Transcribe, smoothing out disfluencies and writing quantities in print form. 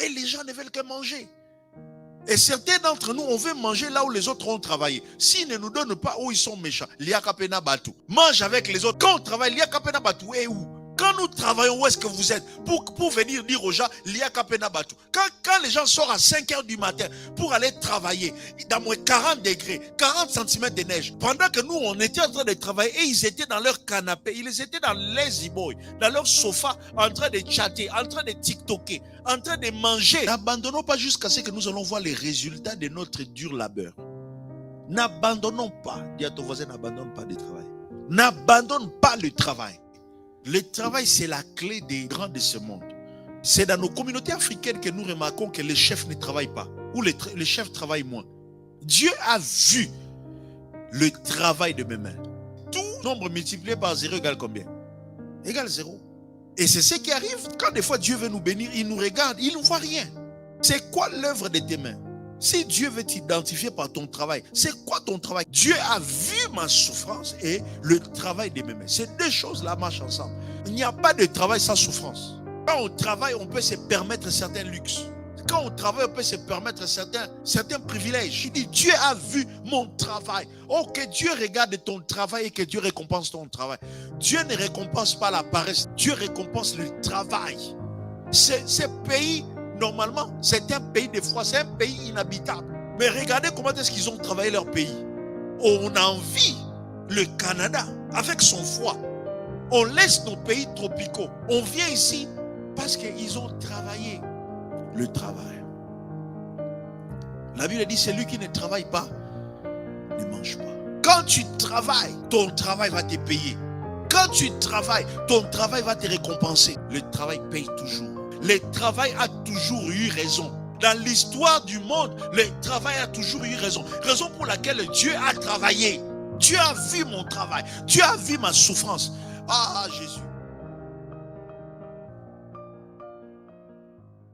Et les gens ne veulent que manger. Et certains d'entre nous, on veut manger là où les autres ont travaillé. S'ils ne nous donnent pas où ils sont méchants, l'Iakapena Batou. Mange avec les autres. Quand on travaille, l'Iakapena Batou est où? Quand nous travaillons, où est-ce que vous êtes? Pour venir dire aux gens, l'Iakapena Batou. Quand les gens sortent à 5 heures du matin pour aller travailler, dans moins 40 degrés, 40 cm de neige, pendant que nous, on était en train de travailler et ils étaient dans leur canapé, ils étaient dans les iboy, dans leur sofa, en train de chatter, en train de tiktoker, en train de manger. N'abandonnons pas jusqu'à ce que nous allons voir les résultats de notre dur labeur. N'abandonnons pas. Dis à ton voisin, n'abandonne pas le travail. N'abandonne pas le travail. Le travail, c'est la clé des grands de ce monde. C'est dans nos communautés africaines que nous remarquons que les chefs ne travaillent pas, ou les chefs travaillent moins. Dieu a vu le travail de mes mains. Tout nombre multiplié par 0 égale combien? Égale 0. Et c'est ce qui arrive quand des fois Dieu veut nous bénir, il nous regarde, il ne voit rien. C'est quoi l'œuvre de tes mains? Si Dieu veut t'identifier par ton travail, c'est quoi ton travail? Dieu a vu ma souffrance et le travail de mes mains. Ces deux choses-là marchent ensemble. Il n'y a pas de travail sans souffrance. Quand on travaille, on peut se permettre certains luxes. Quand on travaille, on peut se permettre certains privilèges. Il dit, Dieu a vu mon travail. Oh, que Dieu regarde ton travail et que Dieu récompense ton travail. Dieu ne récompense pas la paresse. Dieu récompense le travail. Ce pays, normalement, c'est un pays de foi, c'est un pays inhabitable. Mais regardez comment est-ce qu'ils ont travaillé leur pays. On envie le Canada avec son foie. On laisse nos pays tropicaux. On vient ici parce qu'ils ont travaillé le travail. La Bible dit, celui qui ne travaille pas ne mange pas. Quand tu travailles, ton travail va te payer. Quand tu travailles, ton travail va te récompenser. Le travail paye toujours. Le travail a toujours eu raison. Dans l'histoire du monde, le travail a toujours eu raison. Raison pour laquelle Dieu a travaillé. Dieu a vu mon travail. Dieu a vu ma souffrance. Ah, Jésus.